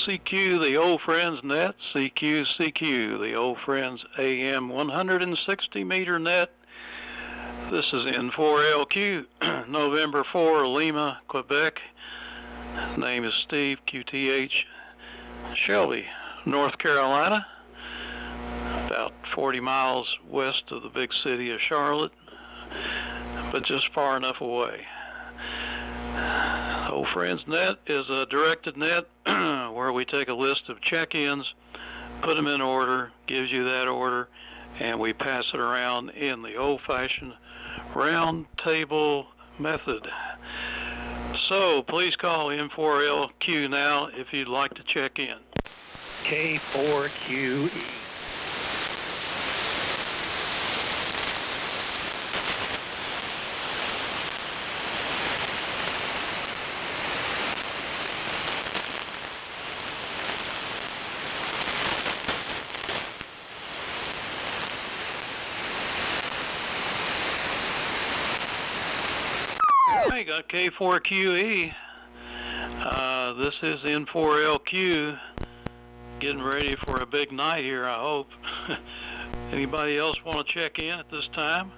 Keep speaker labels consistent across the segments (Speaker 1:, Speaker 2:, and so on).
Speaker 1: CQ, the Old Friends Net, CQ, the Old Friends AM 160 meter net. This is N4LQ, November 4, Lima, Quebec. Name is Steve, QTH, Shelby, North Carolina, about 40 miles west of the big city of Charlotte, but just far enough away. Old Friends Net is a directed net where we take a list of check-ins, put them in order, gives you that order, and we pass it around in the old-fashioned round table method. So please call N4LQ now if you'd like to check in.
Speaker 2: K4QE.
Speaker 1: Hey, got K4QE. This is N4LQ. Getting ready for a big night here, I hope. Anybody else want to check in at this time?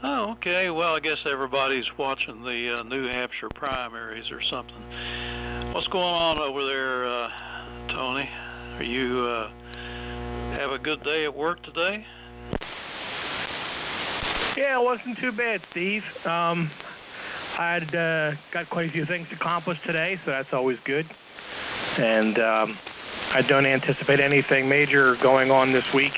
Speaker 1: Oh, okay. Well, I guess everybody's watching the New Hampshire primaries or something. What's going on over there, Tony? Are you have a good day at work today?
Speaker 2: Yeah, it wasn't too bad, Steve. I'd got quite a few things accomplished today, so that's always good. And I don't anticipate anything major going on this week.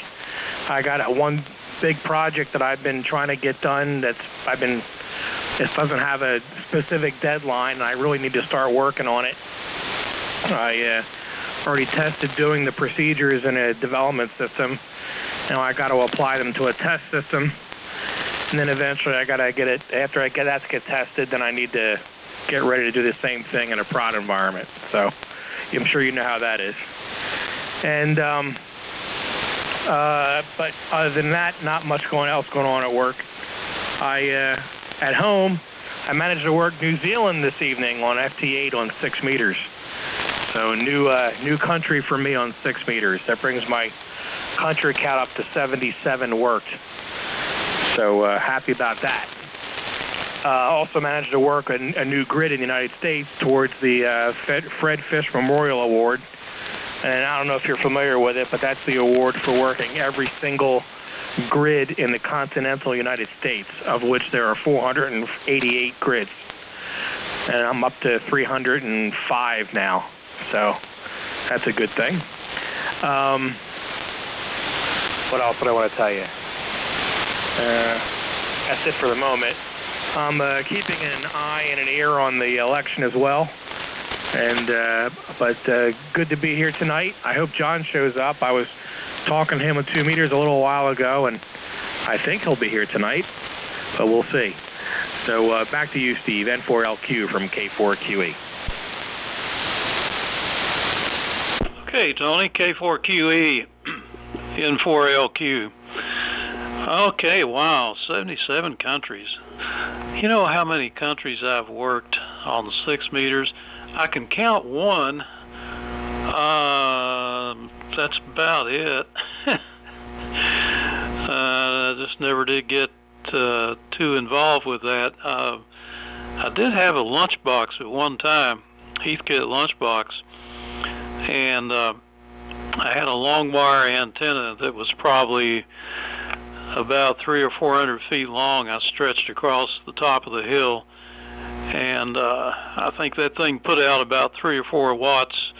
Speaker 2: I got one big project that I've been trying to get done. It doesn't have a specific deadline, and I really need to start working on it. I already tested doing the procedures in a development system. Now I got to apply them to a test system, and then eventually I got to get it. After I get that to get tested, then I need to get ready to do the same thing in a prod environment. So I'm sure you know how that is. And but other than that, not much else going on at work. At home, I managed to work New Zealand this evening on FT8 on 6 meters. So new country for me on 6 meters. That brings my country count up to 77 worked. So happy about that. Also managed to work a new grid in the United States towards the Fred Fish Memorial Award. And I don't know if you're familiar with it, but that's the award for working every single grid in the continental United States, of which there are 488 grids. And I'm up to 305 now. So that's a good thing. What else would I want to tell you? That's it for the moment. I'm keeping an eye and an ear on the election as well. But good to be here tonight. I hope John shows up. I was talking to him on 2 meters a little while ago, and I think he'll be here tonight, but we'll see. So back to you, Steve, N4LQ from K4QE.
Speaker 1: Okay, Tony, K4QE, N4LQ. Okay, wow, 77 countries. You know how many countries I've worked on the 6 meters? I can count one. That's about it. I just never did get too involved with that. I did have a lunchbox at one time, Heathkit lunchbox, and I had a long wire antenna that was probably about 300 or 400 feet long. I stretched across the top of the hill, and I think that thing put out about 3 or 4 watts.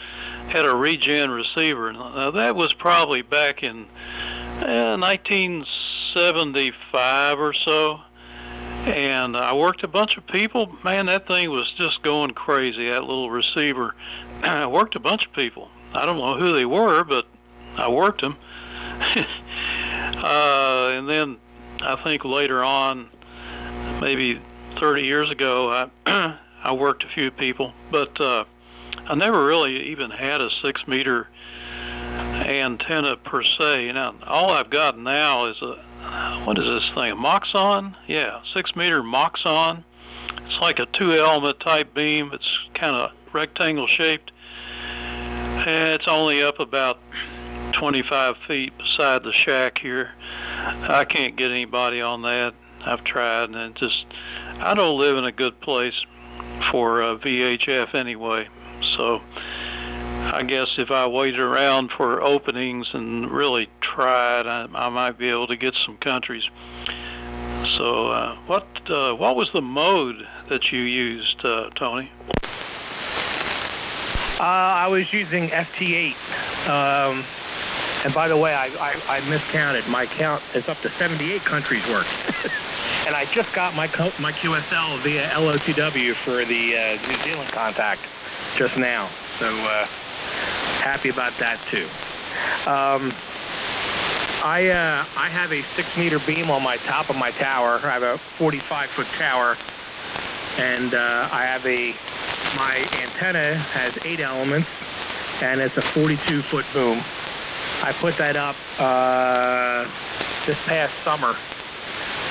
Speaker 1: Had a regen receiver. Now that was probably back in 1975 or so, and I worked a bunch of people. Man, that thing was just going crazy, that little receiver. I worked a bunch of people. I don't know who they were, but I worked them. And then I think later on, maybe 30 years ago, I worked a few people, but I never really even had a 6 meter antenna per se. Now, all I've got now is what is this thing, a Moxon? Yeah, 6-meter Moxon. It's like a 2-element type beam. It's kind of rectangle shaped. And it's only up about 25 feet beside the shack here. I can't get anybody on that. I've tried, and I don't live in a good place for VHF anyway. So I guess if I waited around for openings and really tried, I might be able to get some countries. So what was the mode that you used, Tony?
Speaker 2: I was using FT8. And by the way, I miscounted. My count is up to 78 countries worked. And I just got my QSL via LOTW for the New Zealand contact just now. So happy about that too. I have a 6-meter beam on my top of my tower. I have a 45-foot tower, and I have my antenna has 8 elements, and it's a 42-foot boom. I put that up this past summer,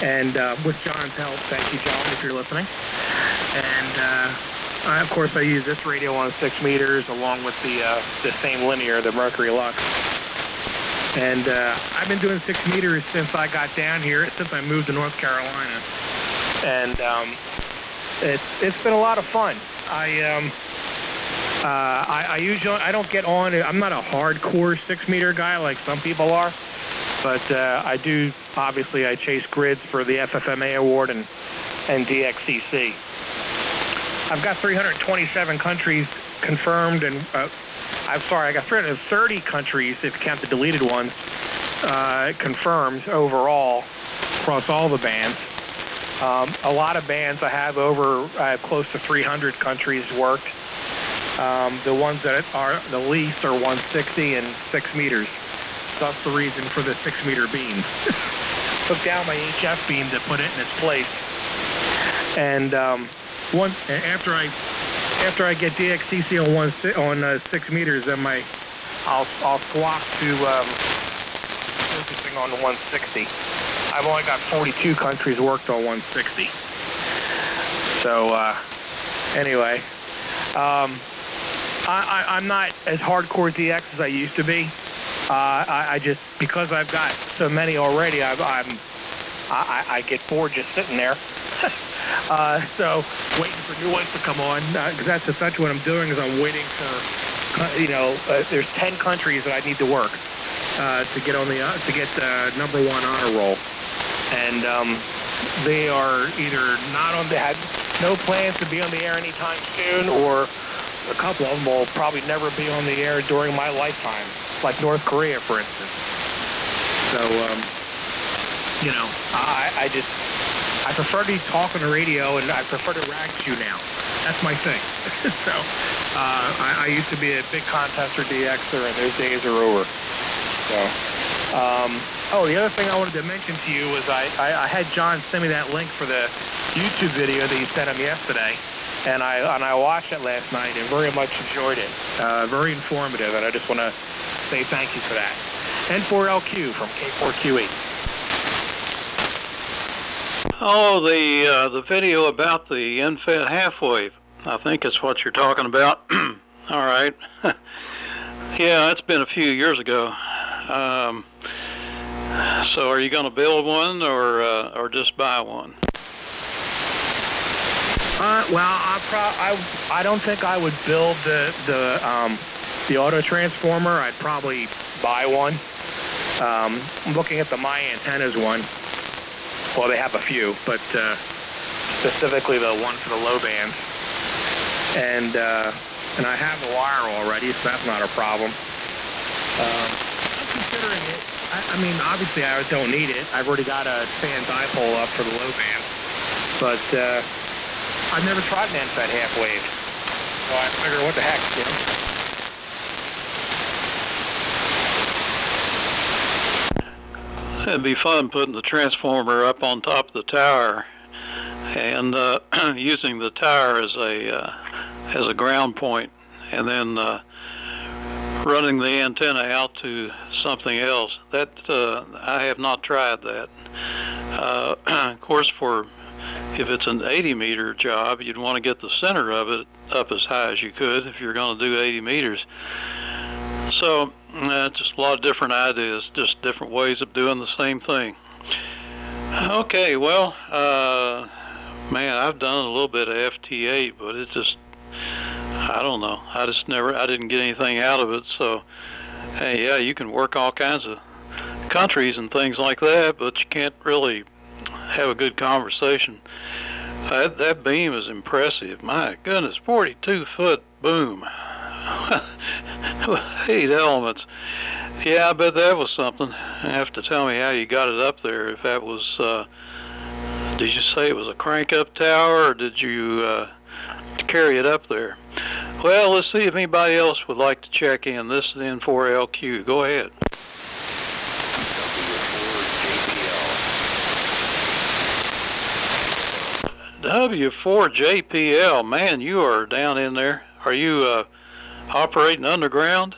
Speaker 2: and with John's help. Thank you, John, if you're listening. And of course, I use this radio on 6 meters along with the same linear, the Mercury Lux. And I've been doing 6 meters since I got down here, since I moved to North Carolina, and it's been a lot of fun. I usually don't get on. I'm not a hardcore 6-meter guy like some people are, but I do. Obviously, I chase grids for the FFMA award and DXCC. I've got 327 countries confirmed, and I got 330 countries if you count the deleted ones confirmed overall across all the bands. A lot of bands I have close to 300 countries worked. The ones that are the least are 160 and 6 meters. So that's the reason for the 6-meter beam. Took down my HF beam to put it in its place. And after I get DXCC on 6 meters, then I'll swap to focusing on the 160. I've only got 42 countries worked on 160. So anyway, I'm not as hardcore DX as I used to be. I just, because I've got so many already, I get bored just sitting there. So waiting for new ones to come on, because that's essentially what I'm doing. Is I'm waiting for, there's 10 countries that I need to work to get on to get the #1 honor roll, and they are either not on. They had no plans to be on the air anytime soon, or a couple of them will probably never be on the air during my lifetime, like North Korea, for instance. So, I prefer to talk on the radio, and I prefer to rag you now. That's my thing. So, I used to be a big contester DXer, and those days are over. So, the other thing I wanted to mention to you was I had John send me that link for the YouTube video that you sent him yesterday, and I watched it last night and very much enjoyed it. Very informative, and I just want to say thank you for that. N4LQ from K4QE.
Speaker 1: Oh, the video about the NFET half-wave. I think it's what you're talking about. All right. Yeah, it's been a few years ago. So are you going to build one or just buy one? I don't think I would build the auto transformer. I'd probably buy one. I'm looking at the My Antennas one. Well, they have a few, but specifically the one for the low bands. And I have the wire already, so that's not a problem. I'm considering it. I mean, obviously I don't need it. I've already got a fan dipole up for the low band. But I've never tried an NFET half wave. So I figured, what the heck, It'd be fun putting the transformer up on top of the tower and using the tower as a ground point, and then running the antenna out to something else. That I have not tried that. Of course, if it's an 80-meter job, you'd want to get the center of it up as high as you could if you're going to do 80 meters. So, just a lot of different ideas, just different ways of doing the same thing. Okay, well, man, I've done a little bit of FT8, but it just, I don't know. I didn't get anything out of it. So, hey, yeah, you can work all kinds of countries and things like that, but you can't really have a good conversation. That beam is impressive. My goodness, 42-foot boom. 8 elements. Yeah, I bet that was something. You have to tell me how you got it up there. If that was, did you say it was a crank-up tower, or did you carry it up there? Well, let's see if anybody else would like to check in. This is N4LQ. Go ahead. W4JPL, man, you are down in there. Are you operating underground?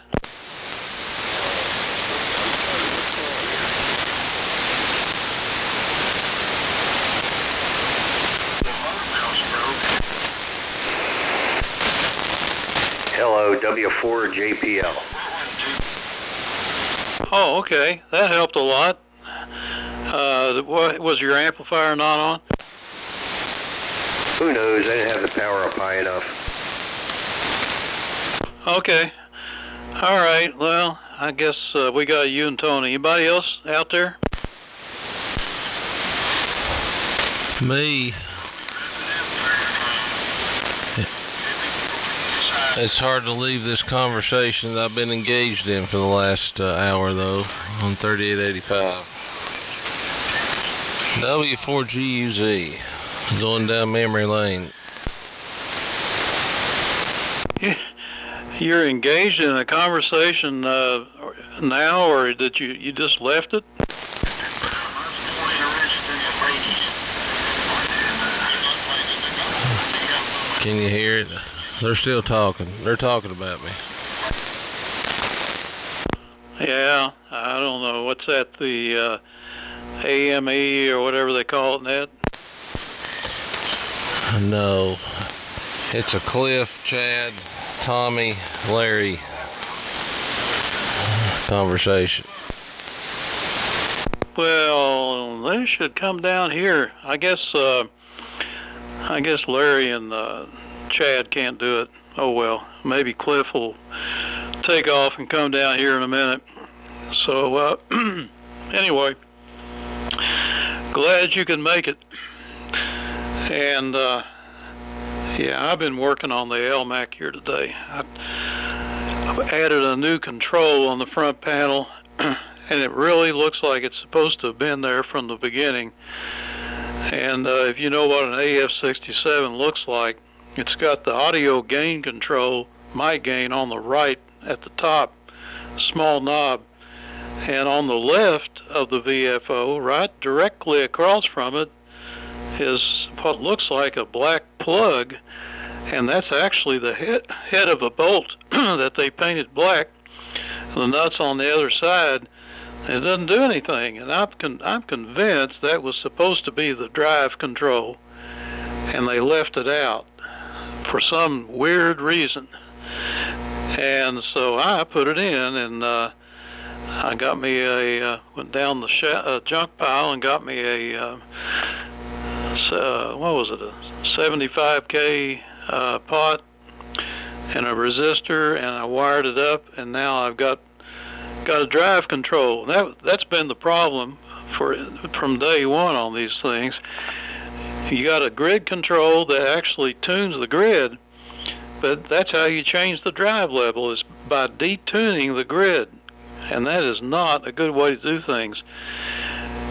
Speaker 3: Hello, W4JPL.
Speaker 1: Oh, okay. That helped a lot. Was your amplifier not on?
Speaker 3: Who knows? I didn't have the power up high enough.
Speaker 1: Okay. All right. Well, I guess we got you and Tony. Anybody else out there?
Speaker 4: Me. It's hard to leave this conversation that I've been engaged in for the last hour, though, on 3885. W4GUZ, going down memory lane.
Speaker 1: You're engaged in a conversation now, or did you just left it?
Speaker 4: Can you hear it? They're still talking. They're talking about me.
Speaker 1: Yeah, I don't know. What's that, the AME or whatever they call it, Ned?
Speaker 4: No. It's a Cliff, Chad, Tommy, Larry conversation.
Speaker 1: Well, they should come down here. I guess Larry and Chad can't do it. Oh well, maybe Cliff will take off and come down here in a minute. So anyway, glad you can make it. And yeah, I've been working on the LMAC here today. I've added a new control on the front panel, and it really looks like it's supposed to have been there from the beginning. And if you know what an AF67 looks like, it's got the audio gain control, mic gain, on the right at the top, small knob. And on the left of the VFO, right directly across from it, is what looks like a black plug, and that's actually the head of a bolt that they painted black. The nuts on the other side, it doesn't do anything, and I'm convinced that was supposed to be the drive control, and they left it out for some weird reason. And so I put it in, and I got me went down the junk pile and got me a what was it, a 75K pot and a resistor, and I wired it up, and now I've got a drive control. That's been the problem from day one on these things. You got a grid control that actually tunes the grid, but that's how you change the drive level, is by detuning the grid, and that is not a good way to do things.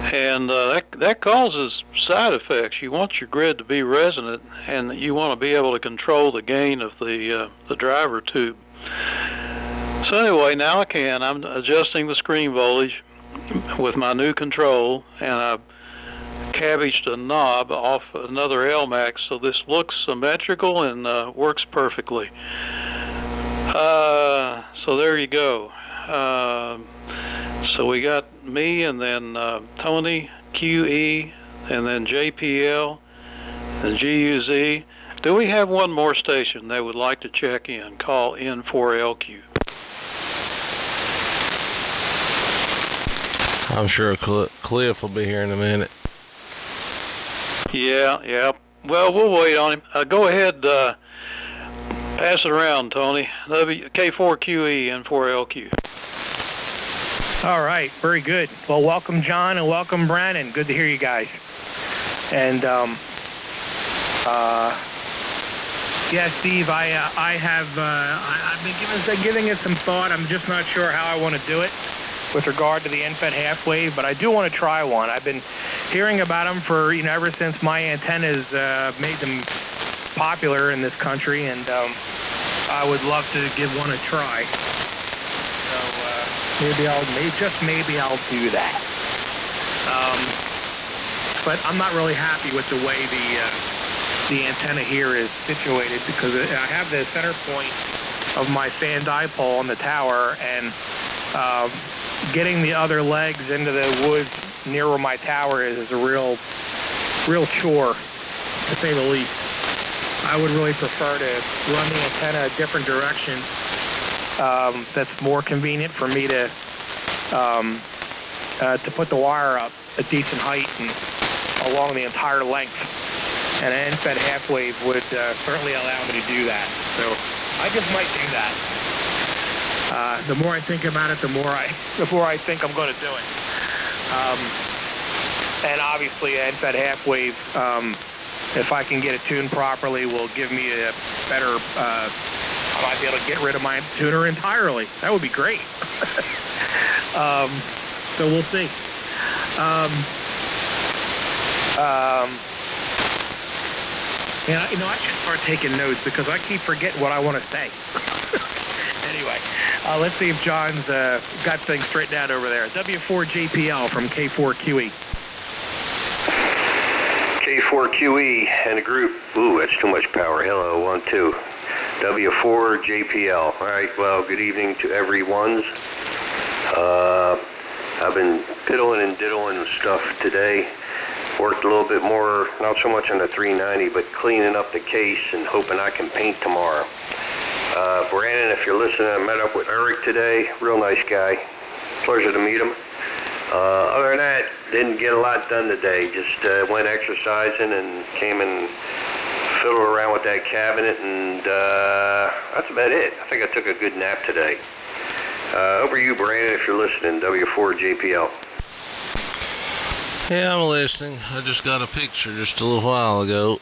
Speaker 1: And that causes side effects. You want your grid to be resonant, and you want to be able to control the gain of the driver tube. So anyway, now I can. I'm adjusting the screen voltage with my new control, and I've cabbaged a knob off another LMAX, so this looks symmetrical and works perfectly. So there you go. So we got me, and then Tony, QE, and then JPL, and GUZ. Do we have one more station that would like to check in? Call N4LQ.
Speaker 4: I'm sure Cliff will be here in a minute.
Speaker 1: Yeah. Well, we'll wait on him. Go ahead, pass it around, Tony. K4QE, N4LQ.
Speaker 2: All right, very good. Well, welcome, John, and welcome, Brandon. Good to hear you guys. And yeah, Steve, I've been giving it some thought. I'm just not sure how I want to do it with regard to the NFET half wave, but I do want to try one. I've been hearing about them for ever since my antennas made them popular in this country, and I would love to give one a try. So maybe I'll do that. But I'm not really happy with the way the antenna here is situated, because I have the center point of my fan dipole on the tower, and getting the other legs into the woods near where my tower is a real chore, to say the least. I would really prefer to run the antenna a different direction that's more convenient for me to put the wire up a decent height and along the entire length. And an NFET half wave would certainly allow me to do that. So I just might do that. The more I think about it, the more I think I'm going to do it. And obviously, an NFET half wave, if I can get it tuned properly, will give me a better. I might be able to get rid of my tuner entirely. That would be great. So we'll see. And I should start taking notes, because I keep forgetting what I want to say. Anyway, let's see if John's got things straightened out over there. W4JPL from K4QE.
Speaker 3: K4QE and a group. Ooh, that's too much power. Hello, 1, 2. W4JPL. All right, well, good evening to everyone's. I've been piddling and diddling with stuff today. Worked a little bit more, not so much on the 390, but cleaning up the case and hoping I can paint tomorrow. Brandon, if you're listening, I met up with Eric today. Real nice guy. Pleasure to meet him. Other than that, didn't get a lot done today. Just went exercising and came and fiddled around with that cabinet, and that's about it. I think I took a good nap today. Over to you, Brandon, if you're listening. W4JPL.
Speaker 4: Yeah, I'm listening. I just got a picture just a little while ago.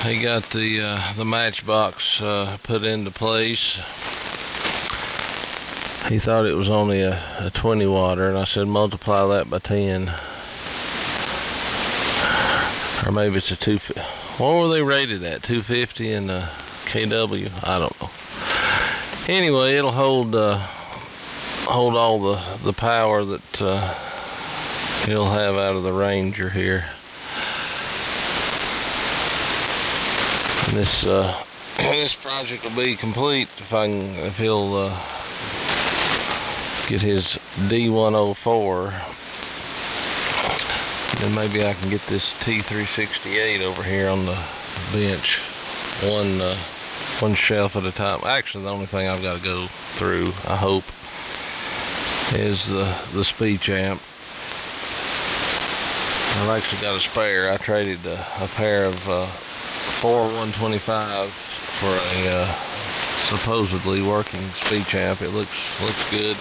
Speaker 4: He got the matchbox put into place. He thought it was only a 20 watter, and I said multiply that by 10. Or maybe it's a 250. What were they rated at? 250 and a KW? I don't know. Anyway, it'll hold all the power that he'll have out of the Ranger here. And this project will be complete if he'll get his D104. Then maybe I can get this T368 over here on the bench, one shelf at a time. Actually, the only thing I've got to go through, I hope, is the speech amp. I've actually got a spare. I traded a pair of 4 125 for a supposedly working speech amp. It looks good.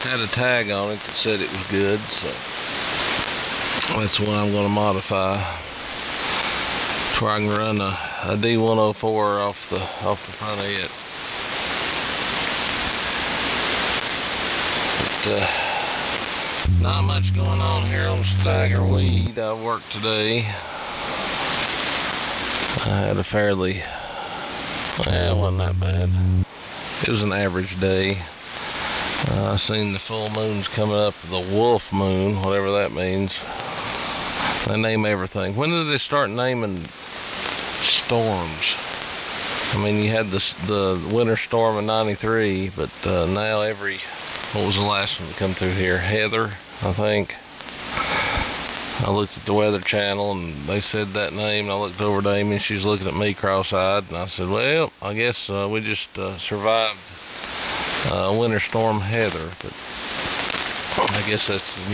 Speaker 4: Had a tag on it that said it was good, so that's what I'm going to modify to where I can run a D104 off the front of it. But not much going on here on Staggerweed. I worked today. I had a fairly, well, it wasn't that bad. It was an average day. I seen the full moons coming up, the wolf moon, whatever that means. They name everything. When did they start naming storms? I mean, you had the winter storm in '93, but now what was the last one to come through here? Heather. I think. I looked at the Weather Channel and they said that name, and I looked over at Amy and she's looking at me cross-eyed, and I said, well, I guess we just survived Winter Storm Heather, but I guess that's the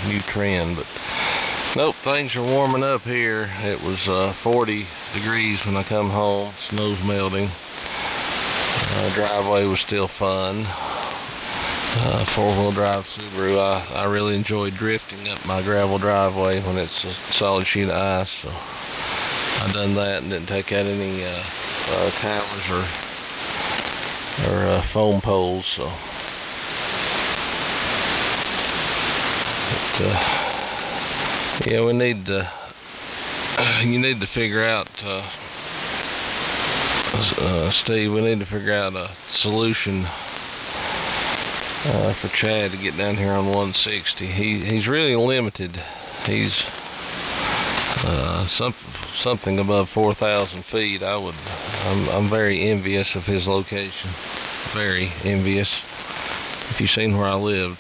Speaker 4: new trend. But nope, things are warming up here. It was 40 degrees when I come home. Snow's melting. Driveway was still fun. Four-wheel drive Subaru. I really enjoy drifting up my gravel driveway when it's a solid sheet of ice. So I done that and didn't take out any towers or foam poles. So, but, yeah, we need to. You need to figure out, Steve. We need to figure out a solution for Chad to get down here on 160. He's really limited. He's something above 4,000 feet. I'm very envious of his location. Very envious. If you've seen where I lived.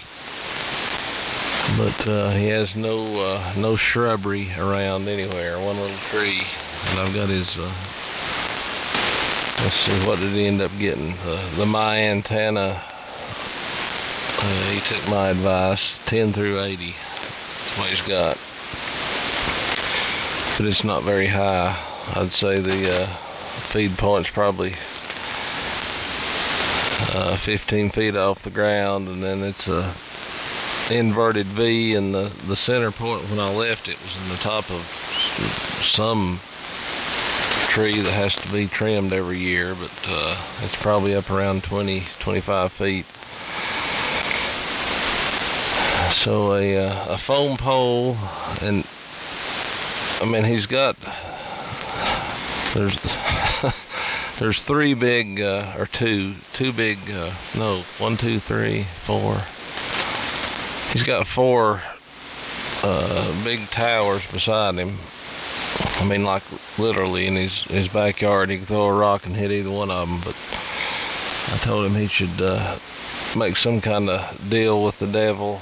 Speaker 4: But he has no shrubbery around anywhere. One little tree, and I've got his. Let's see, what did he end up getting? The my antenna. He took my advice. 10 through 80. That's what he's got. But it's not very high. I'd say the feed point's probably 15 feet off the ground, and then it's a inverted V, and the center point when I left it was in the top of some tree that has to be trimmed every year, but it's probably up around 20-25 feet. So a foam pole, and I mean he's got there's three big or two big no 1 2 3 4. He's got 4 big towers beside him. I mean, like literally in his backyard. He can throw a rock and hit either one of them. But I told him he should make some kind of deal with the devil,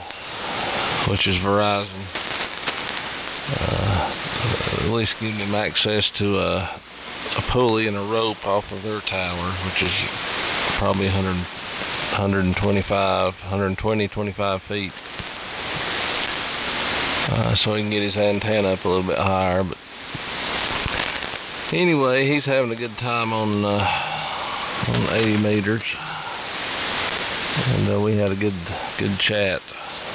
Speaker 4: which is Verizon. At least give him access to a pulley and a rope off of their tower, which is probably 125 feet. So he can get his antenna up a little bit higher. But anyway, he's having a good time on 80 meters, and we had a good chat.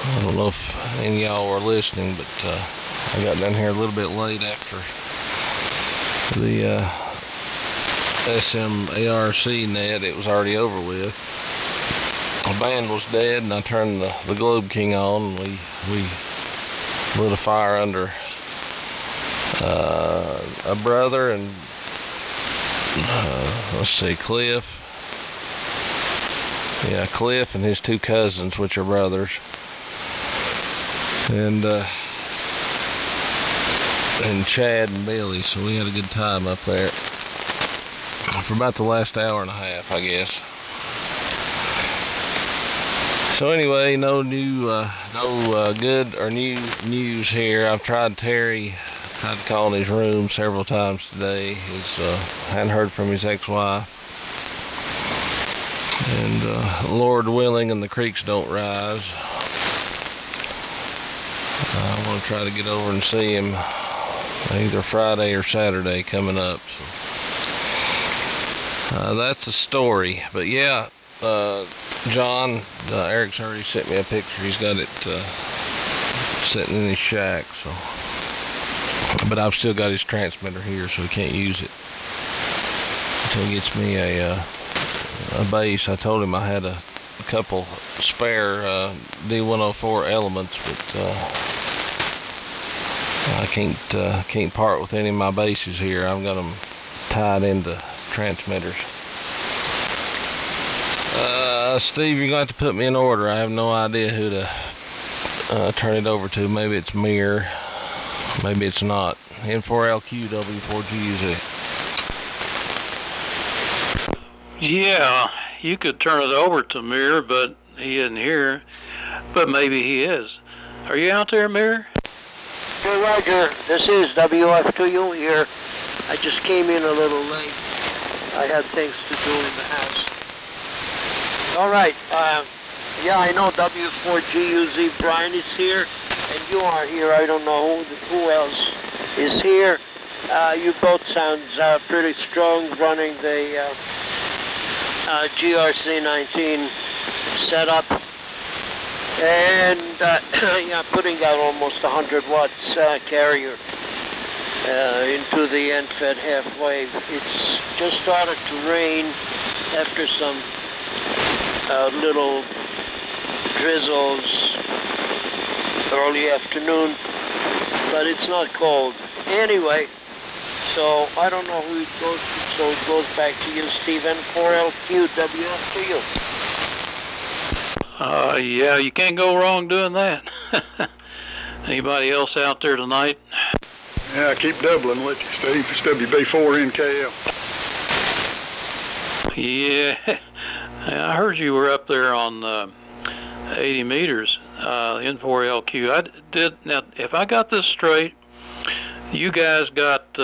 Speaker 4: I don't know if any of y'all were listening, but I got down here a little bit late after the SMARC net. It was already over with. The band was dead, and I turned the Globe King on, and we lit a fire under a brother and let's see, Cliff and his 2 cousins, which are brothers, and Chad and Billy. So we had a good time up there for about the last hour and a half, I guess. So anyway, no good or new news here. I've tried Terry. Tried to call in his room several times today. Hadn't heard from his ex-wife. And Lord willing, and the creeks don't rise, I want to try to get over and see him either Friday or Saturday coming up. So that's a story. But yeah, John, Eric's already sent me a picture. He's got it sitting in his shack. So, but I've still got his transmitter here, so he can't use it until he gets me a base. I told him I had a couple spare D104 elements, but I can't part with any of my bases here. I've got them tied into transmitters. Steve, you're going to have to put me in order. I have no idea who to turn it over to. Maybe it's Mir. Maybe it's not. N4LQW4GZ.
Speaker 1: Yeah, you could turn it over to Mir, but he isn't here. But maybe he is. Are you out there, Mayor?
Speaker 5: Hey, Roger. This is WF2U here. I just came in a little late. I had things to do in the house. All right. Yeah, I know W4GUZ Brian is here, and you are here. I don't know who else is here. You both sound pretty strong running the GRC-19 setup. And yeah, putting out almost 100 watts carrier into the end-fed half-wave. It's just started to rain after some little drizzles early afternoon, but it's not cold. Anyway, so I don't know who it goes to, so it goes back to you, Stephen. 4LQ, WF to you.
Speaker 1: Yeah, you can't go wrong doing that. Anybody else out there tonight?
Speaker 6: Yeah, keep doubling with you, Steve. It's WB4NKL.
Speaker 1: Yeah, I heard you were up there on 80 meters, N4LQ. I did. Now, if I got this straight, you guys got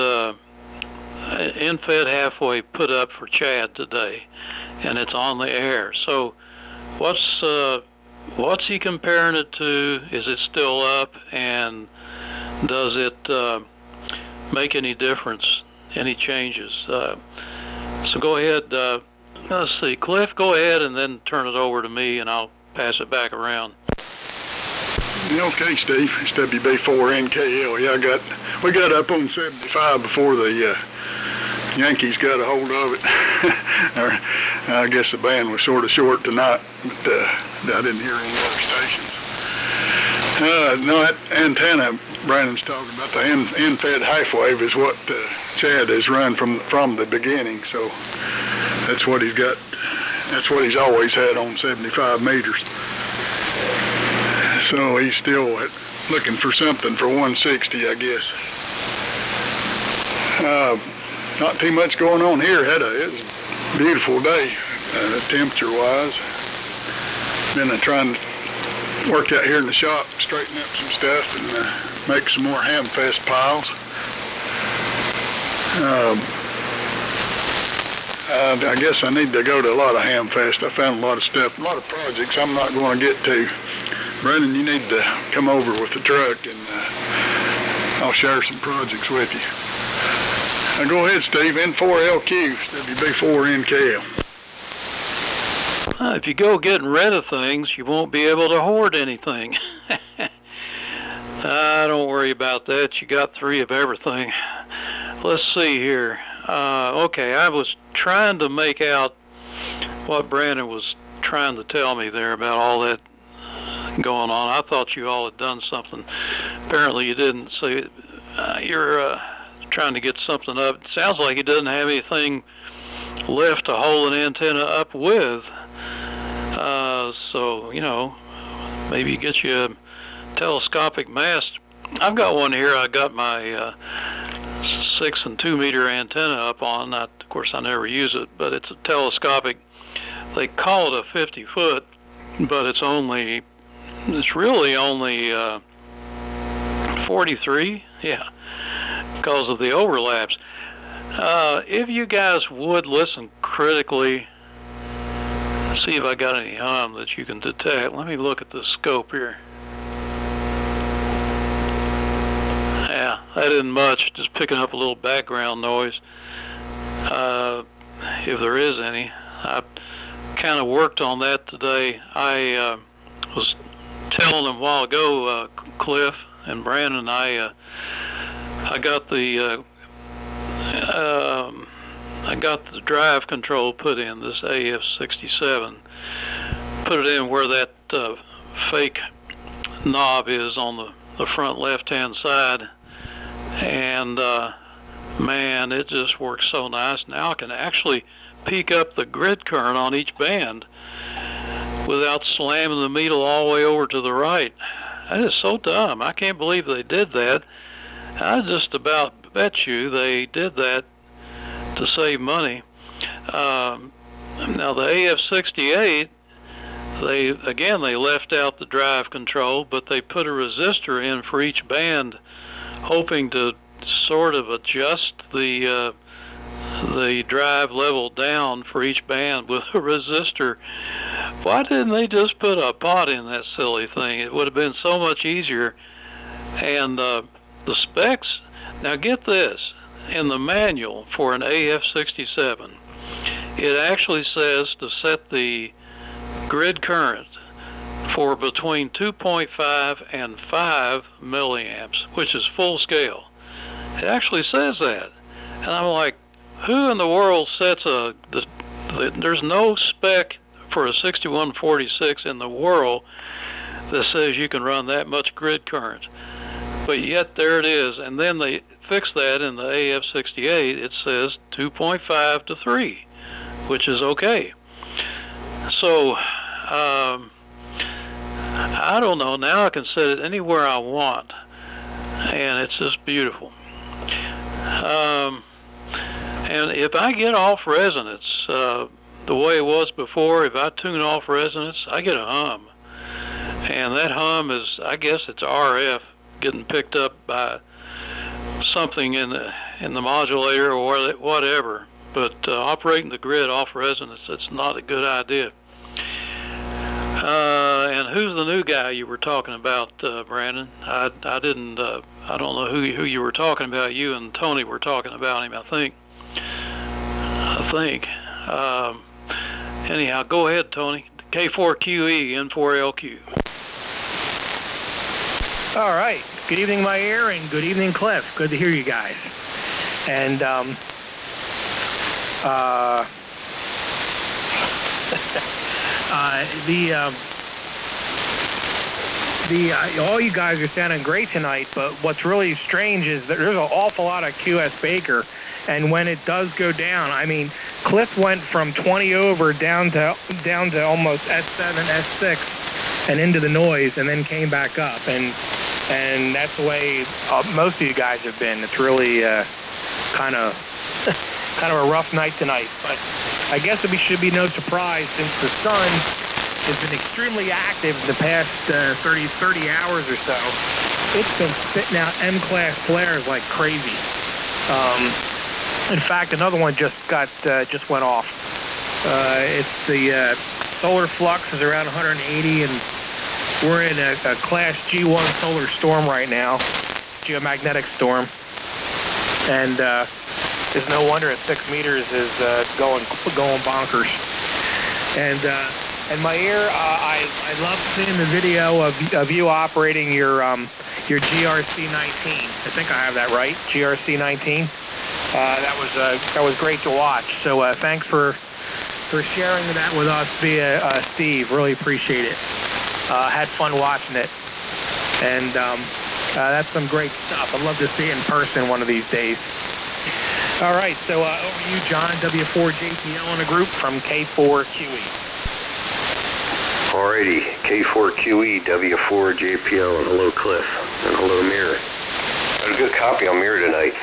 Speaker 1: end-fed halfway put up for Chad today, and it's on the air. So, what's he comparing it to? Is it still up, and does it make any difference? Any changes? So go ahead. Let's see, Cliff. Go ahead and then turn it over to me, and I'll pass it back around.
Speaker 6: Okay, Steve. It's WB4NKL. Yeah, we got up on 75 before the Yankees got a hold of it. I guess the band was sort of short tonight, but I didn't hear any other stations. No, that antenna Brandon's talking about, the end-fed half-wave, is what Chad has run from the beginning. So that's what he's got. That's what he's always had on 75 meters. So he's still looking for something for 160, I guess. Not too much going on here. It was a beautiful day, temperature-wise. Been trying to work out here in the shop, straighten up some stuff, and make some more hamfest piles. I guess I need to go to a lot of hamfest. I found a lot of stuff, a lot of projects I'm not going to get to. Brandon, you need to come over with the truck, and I'll share some projects with you. Go ahead, Steve. N4LQ, WB4NKL.
Speaker 1: If you go getting rid of things, you won't be able to hoard anything. Don't worry about that. You got 3 of everything. Let's see here. Okay, I was trying to make out what Brandon was trying to tell me there about all that going on. I thought you all had done something. Apparently you didn't. So you're trying to get something up. It sounds like he doesn't have anything left to hold an antenna up with. So, you know, maybe get you a telescopic mast. I've got one here. I got my 6 and 2 meter antenna up on. Of course, I never use it, but it's a telescopic. They call it a 50 foot, but it's really only 43. Yeah, because of the overlaps. If you guys would listen critically, see if I got any hum that you can detect. Let me look at the scope here. Yeah, that isn't much, just picking up a little background noise. If there is any. I kind of worked on that today. I was telling them a while ago, Cliff and Brandon, I got the drive control put in, this AF67. Put it in where that fake knob is on the front left-hand side, and man, it just works so nice. Now I can actually peak up the grid current on each band without slamming the needle all the way over to the right. That is so dumb. I can't believe they did that. I just about bet you they did that to save money. Now the AF68, they left out the drive control, but they put a resistor in for each band, hoping to sort of adjust the drive level down for each band with a resistor. Why didn't they just put a pot in that silly thing? It would have been so much easier. And the specs, now get this, in the manual for an AF67, it actually says to set the grid current for between 2.5 and 5 milliamps, which is full scale. It actually says that. And I'm like, who in the world sets there's no spec for a 6146 in the world that says you can run that much grid current. But yet there it is. And then they fix that in the AF68. It says 2.5 to 3, which is okay. So, I don't know. Now I can set it anywhere I want. And it's just beautiful. And if I get off resonance, the way it was before, if I tune off resonance, I get a hum. And that hum is, I guess it's RF getting picked up by something in the modulator or whatever. But operating the grid off resonance, it's not a good idea. And who's the new guy you were talking about, Brandon? I don't know who you were talking about. You and Tony were talking about him, I think. Anyhow, go ahead, Tony. K4QE, N4LQ.
Speaker 2: All right. Good evening, my ear, and good evening, Cliff. Good to hear you guys. And all you guys are sounding great tonight, but what's really strange is that there's an awful lot of QS Baker, and when it does go down, I mean, Cliff went from 20 over down to almost S7, S6, and into the noise, and then came back up, and that's the way most of you guys have been. It's really kind of a rough night tonight, but I guess it should be no surprise since the sun has been extremely active the past 30 hours or so. It's been spitting out M-class flares like crazy. In fact, another one just went off. It's the solar flux is around 180, and we're in a class G1 solar storm right now, geomagnetic storm, and it's no wonder at 6 meters is going bonkers. And my ear, I love seeing the video of you operating your GRC-19. I think I have that right, GRC-19. That was great to watch. So thanks for sharing that with us via Steve. Really appreciate it. Had fun watching it, and that's some great stuff. I'd love to see it in person one of these days. All right, so over to you, John, W4JPL in a group from K4QE.
Speaker 3: Alrighty, K4QE, W4JPL, and hello Cliff, and hello Mirror. Got a good copy on Mirror tonight.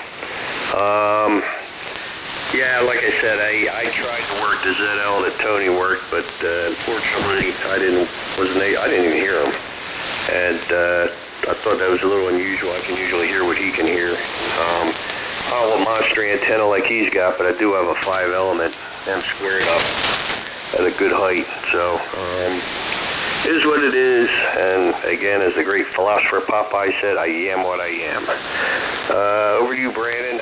Speaker 3: Yeah, like I said, I tried to work the ZL that Tony worked, but unfortunately I didn't even hear him, and I thought that was a little unusual. I can usually hear what he can hear. I don't have a monster antenna like he's got, but I do have a 5-element M squared up at a good height, so it is what it is. And again, as the great philosopher Popeye said, I am what I am. Over to you, Brandon.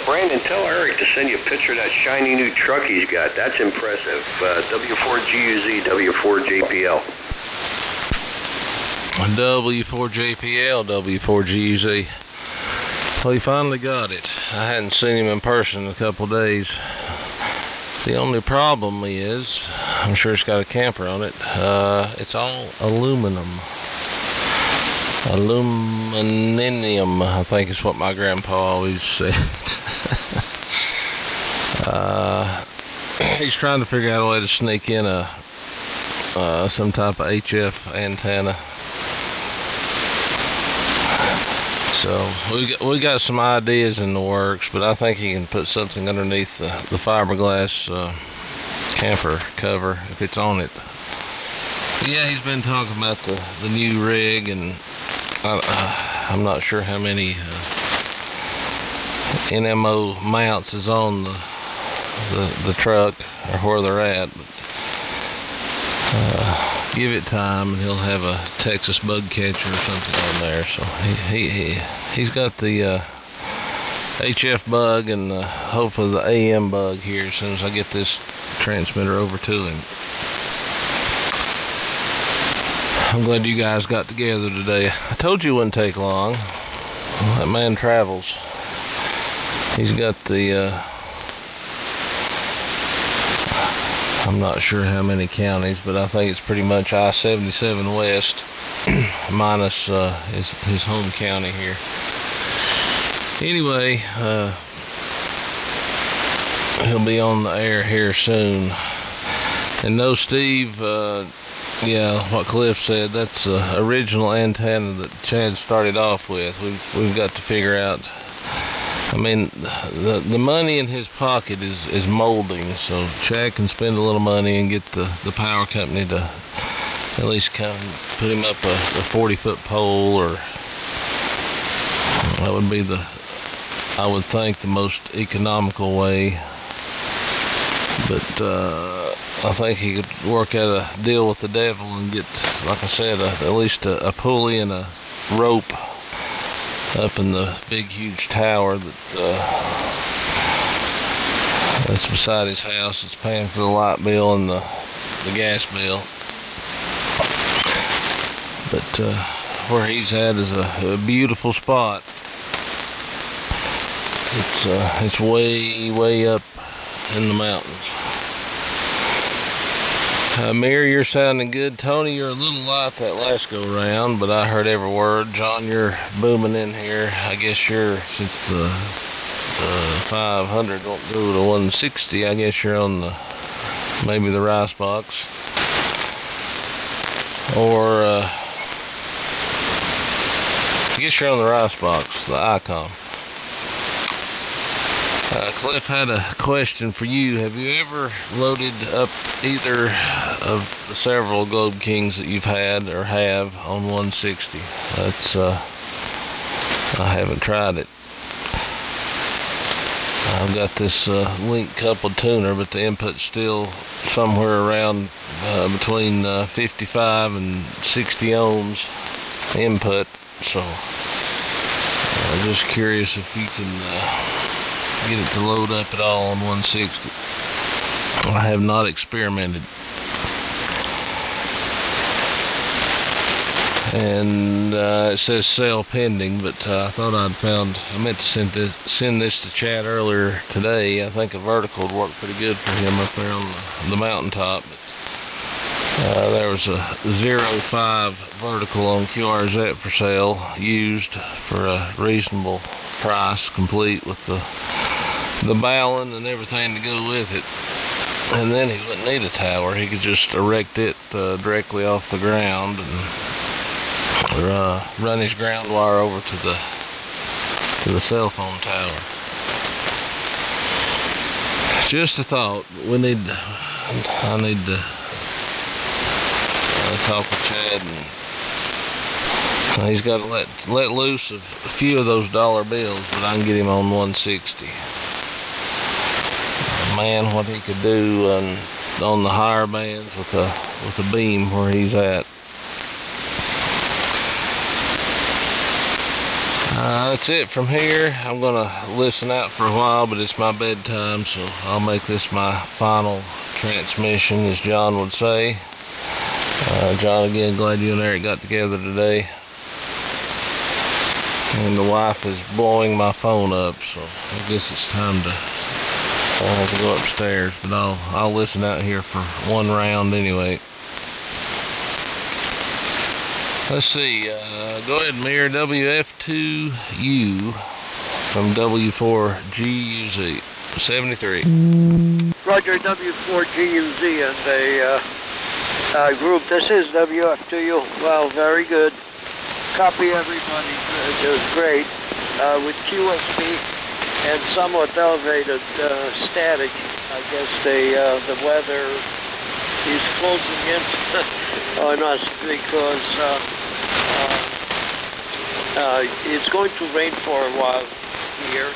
Speaker 3: Brandon, tell Eric to send you a picture of that shiny new truck he's got. That's impressive. W4GUZ, W4JPL.
Speaker 4: W4JPL, W4GUZ. Well, he finally got it. I hadn't seen him in person in a couple of days. The only problem is, I'm sure it's got a camper on it, it's all aluminum. Aluminum, I think is what my grandpa always said. He's trying to figure out a way to sneak in some type of HF antenna. So we got some ideas in the works, but I think he can put something underneath the fiberglass camper cover if it's on it. Yeah, he's been talking about the new rig, and I'm not sure how many NMO mounts is on the truck or where they're at, but give it time and he'll have a Texas bug catcher or something on there. So he's got the HF bug and hopefully the AM bug here as soon as I get this transmitter over to him. I'm glad you guys got together today. I told you it wouldn't take long. That man travels. He's got the I'm not sure how many counties, but I think it's pretty much I-77 West minus his home county here. Anyway, he'll be on the air here soon. And no, Steve, yeah, what Cliff said, that's the original antenna that Chad started off with. We've got to figure out. I mean, the money in his pocket is molding, so Chad can spend a little money and get the power company to at least come put him up a 40-foot pole, or that would be I would think, the most economical way. But I think he could work out a deal with the devil and get, like I said, at least a pulley and a rope up in the big, huge tower that's beside his house. It's paying for the light bill and the gas bill. But where he's at is a beautiful spot. It's way up in the mountains. Mir, you're sounding good. Tony, you're a little light that last go round, but I heard every word. John, you're booming in here. I guess since the 500 won't go to 160, I guess you're on maybe the rice box. Or, I guess you're on the rice box, the icon. Cliff had a question for you. Have you ever loaded up either of the several Globe Kings that you've had or have on 160? I haven't tried it. I've got this link coupled tuner, but the input's still somewhere around between 55 and 60 ohms input. So I'm just curious if you can get it to load up at all on 160. I have not experimented. And it says sale pending, but I thought I meant to send this to Chad earlier today. I think a vertical would work pretty good for him up there on the mountaintop. But, there was a 0.5 vertical on QRZ for sale, used for a reasonable price, complete with the bowline and everything to go with it. And then he wouldn't need a tower. He could just erect it directly off the ground and run his ground wire over to the cell phone tower. Just a thought. I need to talk with Chad, and he's got to let loose a few of those dollar bills, but I can get him on 160. Man, what he could do on the higher bands with a beam where he's at. That's it from here. I'm gonna listen out for a while, but it's my bedtime, so I'll make this my final transmission, as John would say. John, again, glad you and Eric got together today. And the wife is blowing my phone up, so I guess it's time to go upstairs. But I'll listen out here for one round anyway. Let's see. Go ahead, Mir. WF2U from W4GUZ 73.
Speaker 5: Roger, W4GUZ and a group. This is WF2U. Well, very good. Copy everybody. It was great. With QSB and somewhat elevated static. I guess the weather is closing in. on us because it's going to rain for a while here,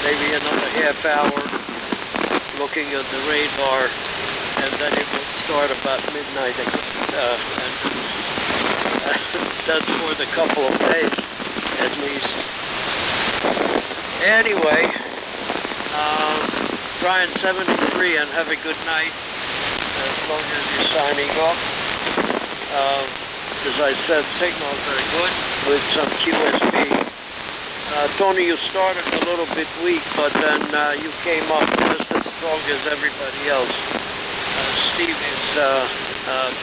Speaker 5: maybe another half hour, looking at the radar, and then it will start about midnight again. And that's for the couple of days, at least. Anyway, Brian, 73, and have a good night, as long as you're signing off. As I said, signals are good with some QSP. Tony, you started a little bit weak, but then you came up just as strong as everybody else. Steve is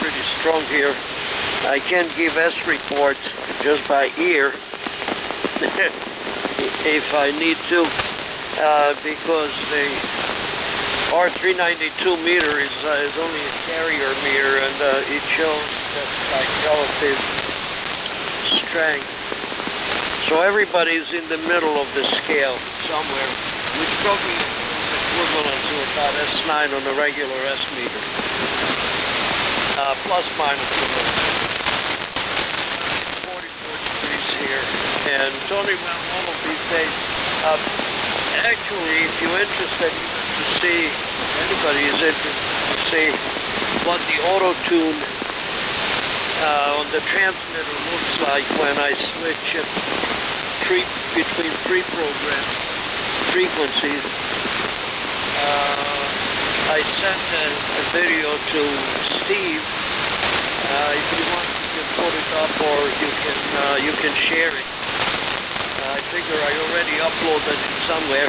Speaker 5: pretty strong here. I can give S reports just by ear if I need to, because the R392 meter is only a carrier meter, and it shows just like relative strength. So everybody's in the middle of the scale somewhere, which probably is equivalent to about S9 on a regular S meter, plus minus a little. 44 degrees here, and Tony went one of these days. Actually, if you're interested to see, anybody is interested to see what the auto-tune on the transmitter looks like when I switch between pre-programmed frequencies. I sent a video to Steve. If you want, you can put it up, or you can share it. I figure I already uploaded it somewhere,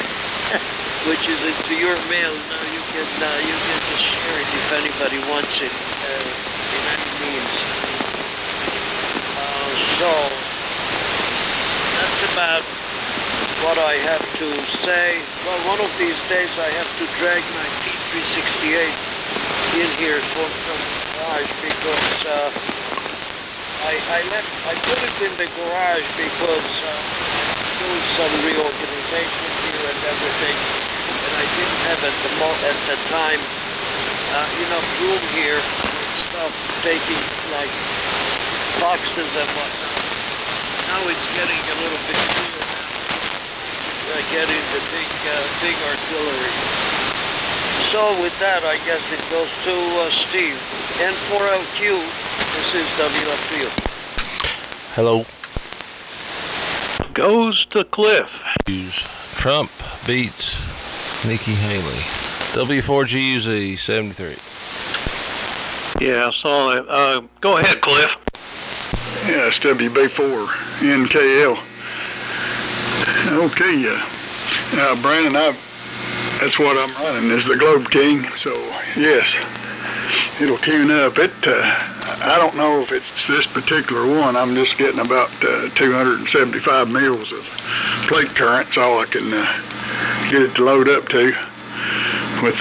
Speaker 5: which is into your mail. Now you can just share it if anybody wants it in any means. So that's about what I have to say. Well, one of these days I have to drag my T368 in here from the garage, because I put it in the garage because doing some reorganization here and everything, and I didn't have at the time enough room here with stuff, taking like boxes and whatnot. Now it's getting a little bit cooler now. Getting the big artillery. So with that, I guess it goes to Steve. N4LQ, this is WFU.
Speaker 4: Hello.
Speaker 1: Goes to Cliff.
Speaker 4: Trump beats Nikki Haley. W4GUZ 73.
Speaker 1: Yeah, I saw that. Go ahead, Cliff.
Speaker 6: Yeah, it's WB4 NKL. Okay, Brandon, that's what I'm running, is the Globe King. So yes, it'll tune up. I don't know if it's this particular one. I'm just getting about 275 mils of plate current. That's all I can get it to load up to with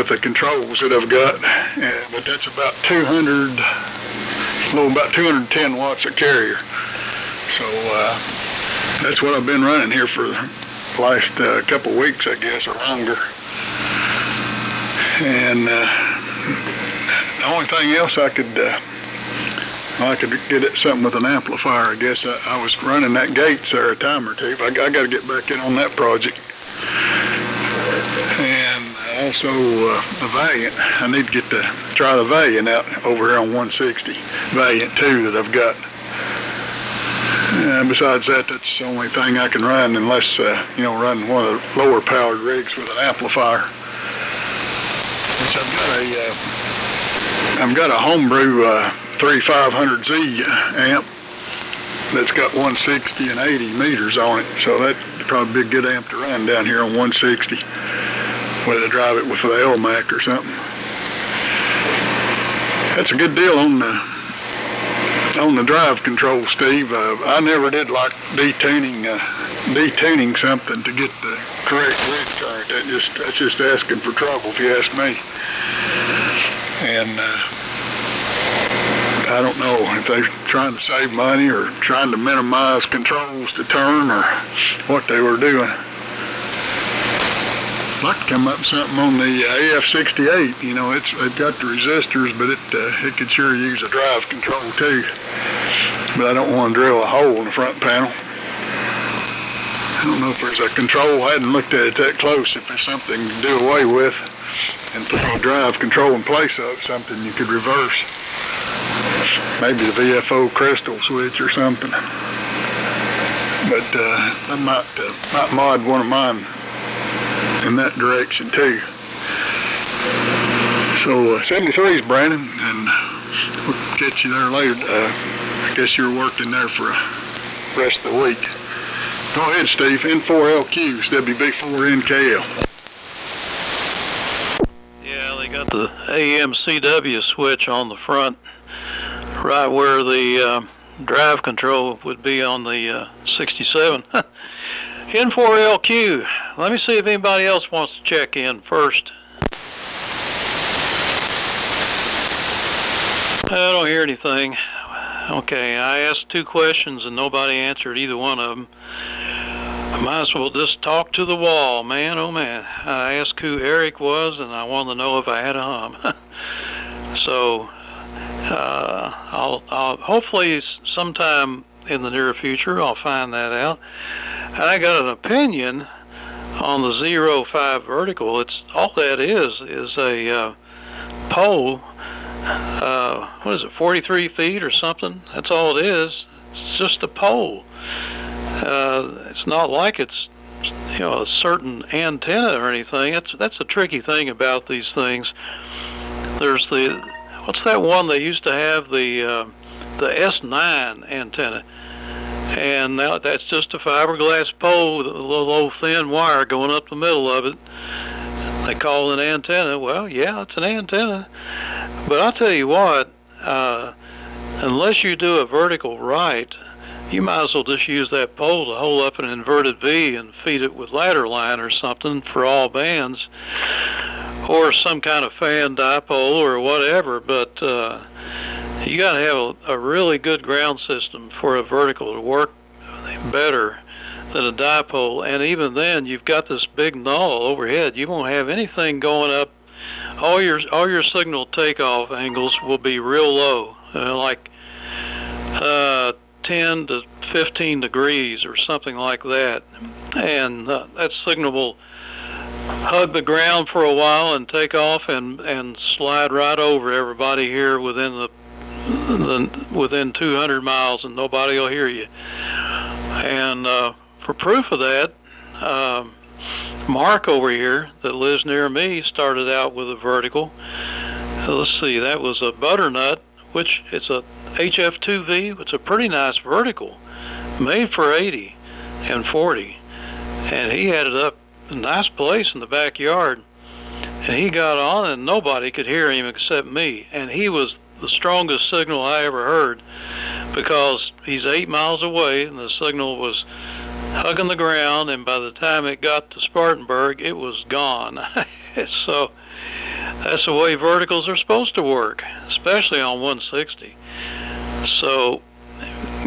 Speaker 6: the controls that I've got. But that's about 210 watts a carrier. So that's what I've been running here for the last couple of weeks, I guess, or longer. And the only thing else I could get it something with an amplifier. I guess I was running that Gates there a time or two. I got to get back in on that project. And also the Valiant. I need to try the Valiant out over here on 160. Valiant 2 that I've got. Besides that, that's the only thing I can run, unless run one of the lower powered rigs with an amplifier. Which I've got a homebrew 3500Z amp that's got 160 and 80 meters on it, so that'd probably be a good amp to run down here on 160. Whether I drive it with the LMAC or something. That's a good deal on the drive control, Steve. I never did like detuning something to get the correct rig current. That's just asking for trouble, if you ask me. And I don't know if they're trying to save money or trying to minimize controls to turn or what they were doing. I'd like to come up with something on the AF68. You know, it's got the resistors, but it could sure use a drive control too. But I don't want to drill a hole in the front panel. I don't know if there's a control. I hadn't looked at it that close. If there's something to do away with and put a drive control in place of something you could reverse. Maybe the VFO crystal switch or something. But I might mod one of mine in that direction too. So 73 is Brandon, and we'll catch you there later. I guess you're working there for the rest of the week. Go ahead, Steve. N4LQ, WB4NKL.
Speaker 1: Yeah, they got the AM/CW switch on the front, right where the drive control would be on the 67. N4LQ. Let me see if anybody else wants to check in first. I don't hear anything. Okay, I asked 2 questions and nobody answered either one of them. I might as well just talk to the wall, man. Oh man. I asked who Eric was and I wanted to know if I had a hum. So I'll hopefully sometime in the near future I'll find that out. I got an opinion on the 05 vertical. It's all that is a pole. What is it, 43 feet or something? That's all it is. It's just a pole. It's not like it's, you know, a certain antenna or anything. That's a tricky thing about these things. There's what's that one they used to have, the S9 antenna, and now that's just a fiberglass pole with a little old thin wire going up the middle of it. They call it an antenna. Well, yeah, it's an antenna. But I'll tell you what, unless you do a vertical right, you might as well just use that pole to hold up an inverted V and feed it with ladder line or something for all bands, or some kind of fan dipole or whatever. But you got to have a really good ground system for a vertical to work better than a dipole. And even then, you've got this big null overhead. You won't have anything going up. All your signal takeoff angles will be real low, like 10 to 15 degrees or something like that. And that signal will hug the ground for a while and take off and slide right over everybody here within within 200 miles, and nobody will hear you. And for proof of that, Mark over here that lives near me started out with a vertical. Let's see, that was a butternut, which it's a HF2V. It's a pretty nice vertical, made for 80 and 40, and he had it up a nice place in the backyard, and he got on and nobody could hear him except me, and he was the strongest signal I ever heard, because he's 8 miles away and the signal was hugging the ground, and by the time it got to Spartanburg it was gone. So that's the way verticals are supposed to work, especially on 160. So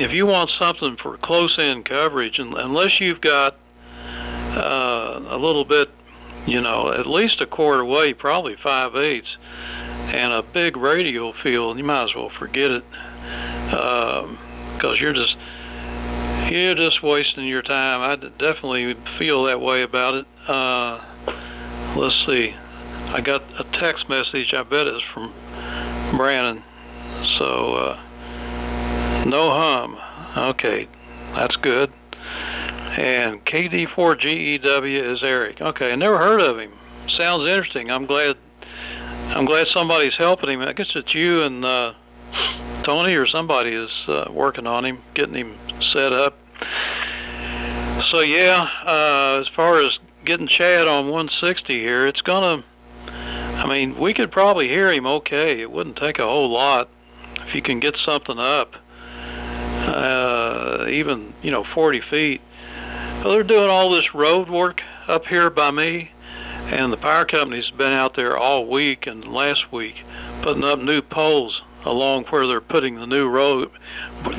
Speaker 1: if you want something for close-in coverage, unless you've got a little bit, you know, at least a quarter wave, probably 5/8, and a big radial field, you might as well forget it, because you're just wasting your time. I definitely feel that way about it. Let's see, I got a text message, I bet it's from Brandon. So no hum. Okay, that's good. And KD4GEW is Eric. Okay, I never heard of him. Sounds interesting. I'm glad somebody's helping him. I guess it's you and Tony or somebody is working on him, getting him set up. So yeah, as far as getting Chad on 160 here, it's gonna, I mean, we could probably hear him okay. It wouldn't take a whole lot if you can get something up, even, you know, 40 feet. Well, they're doing all this road work up here by me, and the power company's been out there all week and last week putting up new poles along where they're putting the new road,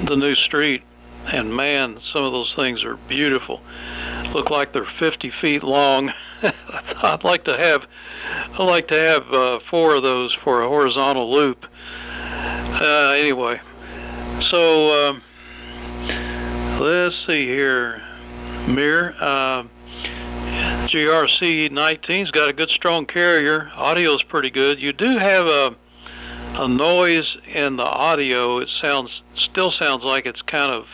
Speaker 1: the new street. And man, some of those things are beautiful. look like they're 50 feet long. I'd like to have 4 of those for a horizontal loop. Anyway, so let's see here, Mir. GRC 19's got a good strong carrier. Audio's pretty good. You do have a noise in the audio. It still sounds like it's kind of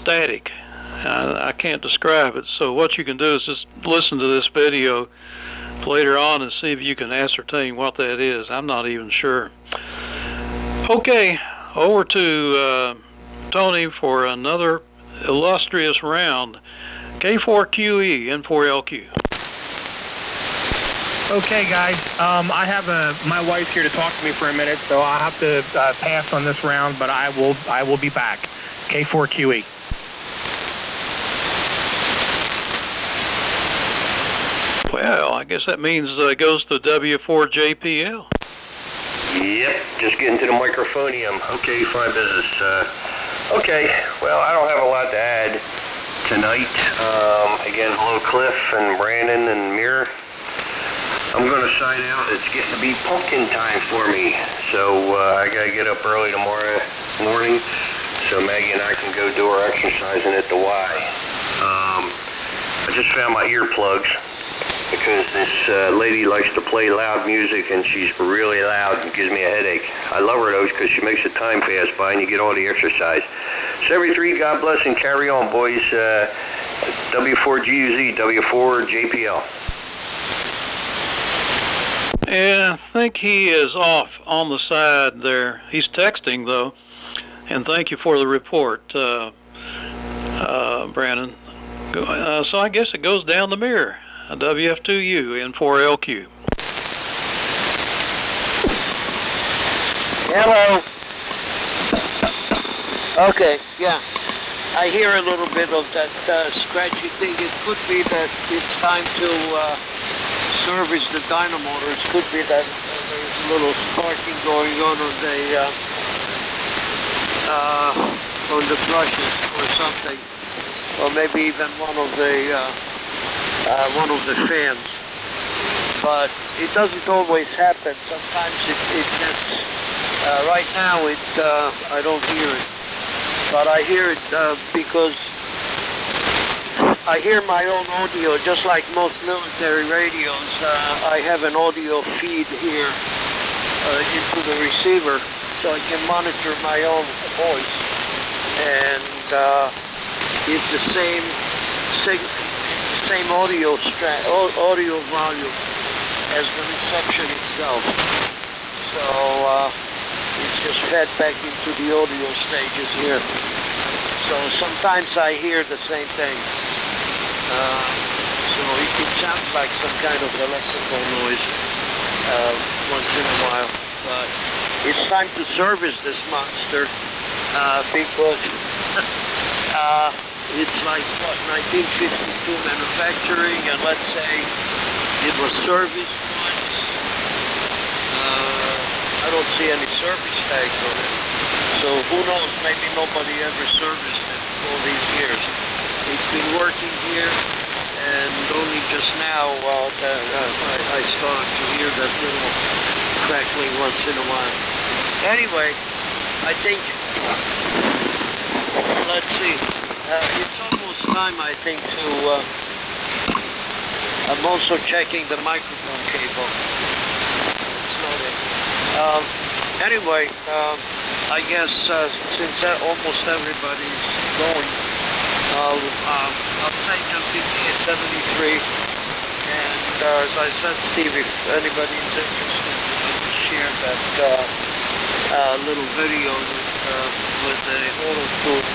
Speaker 1: static. I can't describe it. So what you can do is just listen to this video later on and see if you can ascertain what that is. I'm not even sure. Okay, over to Tony for another illustrious round. K4QE, N4LQ.
Speaker 2: Okay, guys. I have my wife's here to talk to me for a minute, so I'll have to pass on this round, but I will be back. K4QE.
Speaker 3: Well,
Speaker 1: I guess that means it goes to W4JPL.
Speaker 3: Yep, just getting to the microphonium. Okay, fine business. Okay, well, I don't have a lot to add tonight. Again, hello, Cliff and Brandon and Mir. I'm going to sign out. It's getting to be pumpkin time for me, so I got to get up early tomorrow morning so Maggie and I can go do our exercising at the Y. I just found my earplugs because this lady likes to play loud music, and she's really loud and gives me a headache. I love her, those, because she makes the time pass by and you get all the exercise. 73, God bless and carry on, boys. W4GUZ, W4JPL.
Speaker 1: Yeah, I think he is off on the side there. He's texting, though. And thank you for the report, Brandon. So I guess it goes down the mirror. WF2U, N4LQ.
Speaker 5: Hello. Okay, yeah. I hear a little bit of that scratchy thing. It could be that it's time to service the dynamotor. It could be that there's a little sparking going on the brushes or something, or maybe even one of the fans. But it doesn't always happen. Sometimes it gets. Right now, I don't hear it, but I hear it because I hear my own audio, just like most military radios. I have an audio feed here into the receiver, so I can monitor my own voice, and it's the same audio volume as the reception itself. So it's just fed back into the audio stages here. So sometimes I hear the same thing. So it sounds like some kind of electrical noise once in a while. But it's time to service this monster because it's like, what, 1952 manufacturing, and let's say it was serviced once. I don't see any service tags on it. So who knows, maybe nobody ever serviced it all these years. It's been working here, and only just now I started to hear that little crackling once in a while. Anyway, I think, let's see, it's almost time, I think, to, I'm also checking the microphone cable. It's not it. Anyway, I guess since almost everybody's going, I'll say just be at 73. And as I said, Steve, if anybody is interested, share that little video with the auto-tune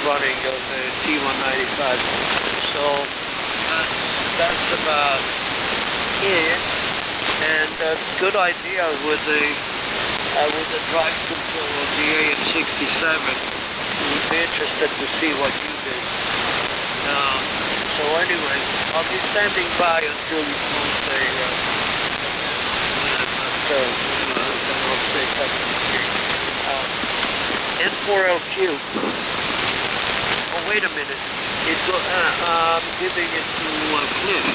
Speaker 5: running of the T195. So that's about it. And good idea with the drive control of the AN67. We'd be interested to see what you did. So anyway, I'll be standing by until you close the I'll say N4LQ. Oh, wait a minute. giving it to Cliff.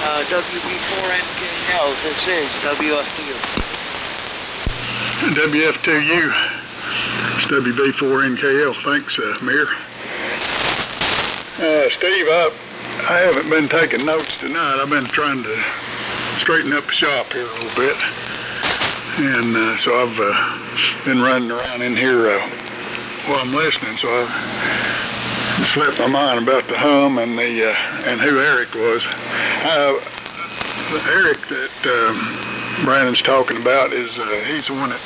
Speaker 5: WB4NKL, this is WF2U.
Speaker 6: WF2U, it's WB4NKL. Thanks, Mayor. Steve, I haven't been taking notes tonight. I've been trying to straighten up the shop here a little bit. And so I've been running around in here while I'm listening, so I slipped my mind about the hum and who Eric was. Eric that Brandon's talking about is he's the one that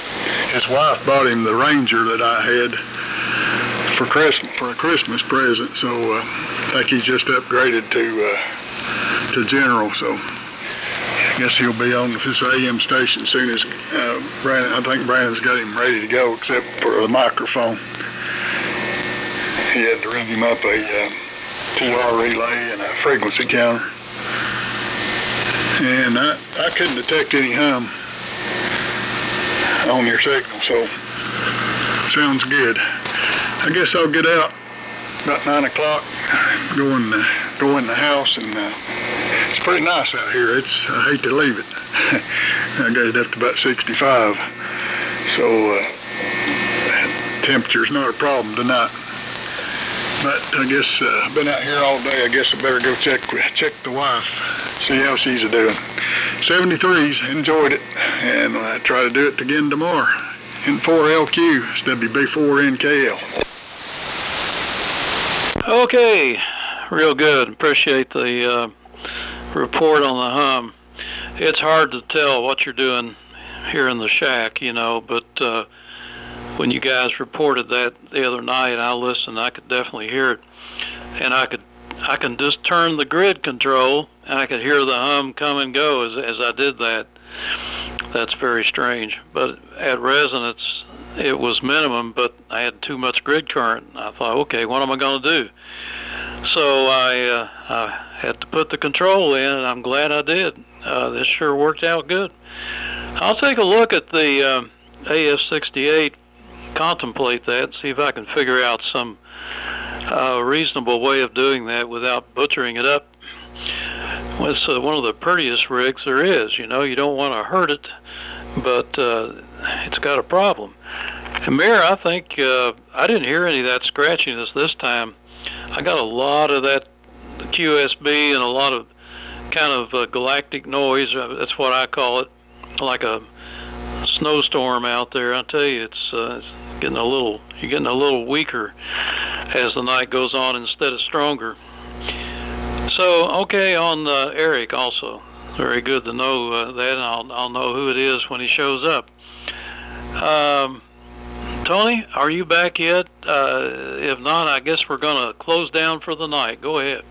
Speaker 6: his wife bought him the Ranger that I had for a Christmas present. So I think he's just upgraded to General. So I guess he'll be on his AM station as soon as Brandon. I think Brandon's got him ready to go, except for the microphone. He had to ring him up a TR relay and a frequency counter, and I couldn't detect any hum on your signal. So sounds good. I guess I'll get out about 9 o'clock, go in the house, and it's pretty nice out here. I hate to leave it. I got it up to about 65, so temperature's not a problem tonight. But I guess I've been out here all day. I guess I better go check the wife, see how she's doing. 73s, enjoyed it, and I'll try to do it again tomorrow. N4LQ, it's WB4NKL.
Speaker 1: Okay, real good. Appreciate the report on the hum. It's hard to tell what you're doing here in the shack, but when you guys reported that the other night, I listened. I could definitely hear it, and I can just turn the grid control, and I could hear the hum come and go as I did that. That's very strange. But at resonance, it was minimum, but I had too much grid current. I thought, okay, what am I going to do? So I had to put the control in, and I'm glad I did. This sure worked out good. I'll take a look at the AF68, contemplate that, see if I can figure out some reasonable way of doing that without butchering it up. Well, it's one of the prettiest rigs there is. You don't want to hurt it, but it's got a problem. And Mayor, I think I didn't hear any of that scratchiness this time. I got a lot of that QSB and a lot of kind of galactic noise. That's what I call it, like a snowstorm out there. I tell you, it's getting you're getting a little weaker as the night goes on instead of stronger. So, okay, on Eric also. Very good to know that, and I'll know who it is when he shows up. Tony, are you back yet? If not, I guess we're going to close down for the night. Go ahead.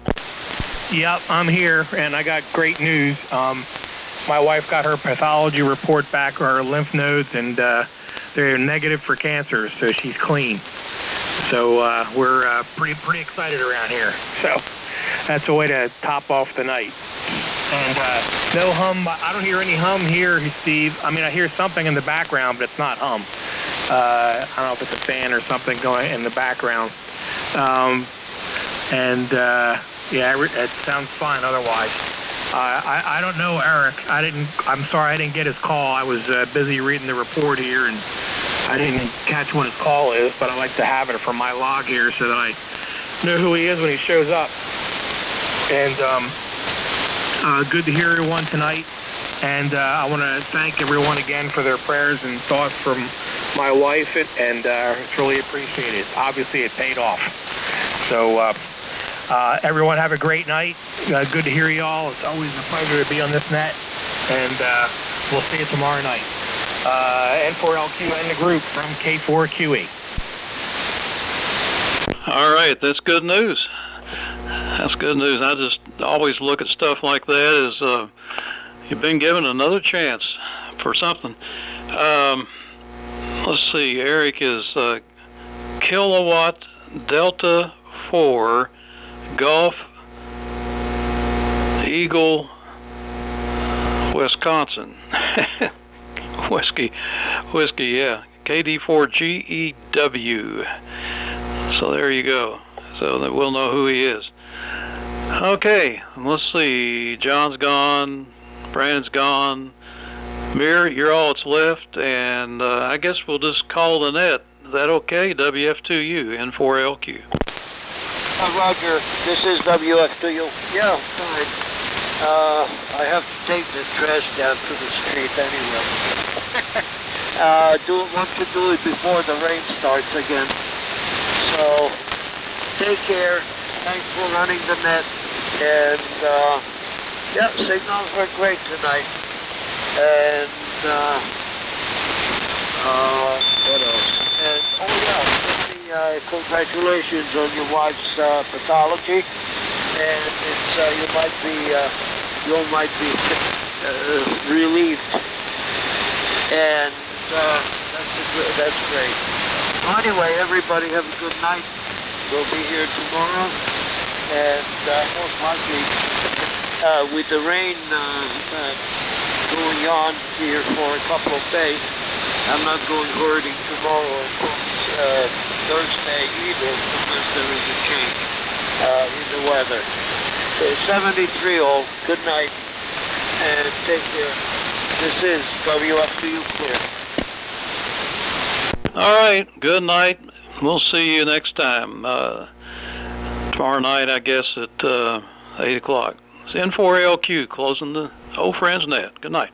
Speaker 2: Yep, I'm here, and I got great news. My wife got her pathology report back, her lymph nodes, and they're negative for cancer, so she's clean. So we're pretty excited around here. So that's a way to top off the night. And no hum. I don't hear any hum here, Steve. I mean, I hear something in the background, but it's not hum. I don't know if it's a fan or something going in the background. Yeah, it sounds fine otherwise. I don't know, Eric. I'm sorry I didn't get his call. I was busy reading the report here, and I didn't catch what his call is, but I like to have it for my log here so that I know who he is when he shows up. And good to hear everyone tonight. And I want to thank everyone again for their prayers and thoughts from my wife, and it's really appreciated. Obviously, it paid off. So everyone have a great night. Good to hear you all. It's always a pleasure to be on this net, and we'll see you tomorrow night. N4LQ and the group from K4QE.
Speaker 1: All right, that's good news. That's good news. I just always look at stuff like that as you've been given another chance for something. Let's see, Eric is Kilowatt Delta 4 Golf Eagle Wisconsin. Whiskey, yeah. KD4GEW. So there you go. so that we'll know who he is. Okay, let's see. John's gone. Brandon's gone. Mir, you're all that's left, and I guess we'll just call the net. Is that okay? WF2U, N4LQ.
Speaker 5: Roger, this is WF2U. Yeah, fine. I have to take the trash down to the street anyway. Want to do it before the rain starts again. So, take care. Thanks for running the net. And, yeah, signals were great tonight. And, what else? And, oh yeah, many congratulations on your wife's pathology. And it's, you might be relieved. And, that's great. Well, anyway, everybody have a good night. We'll be here tomorrow. And, most likely, with the rain going on here for a couple of days, I'm not going herding tomorrow until Thursday either, unless there is a change in the weather. So 73 all. Good night and take care. This is WF2U Clear.
Speaker 1: All right. Good night. We'll see you next time. Tomorrow night, I guess, at 8 o'clock. It's N4LQ closing the Old Friends Net. Good night.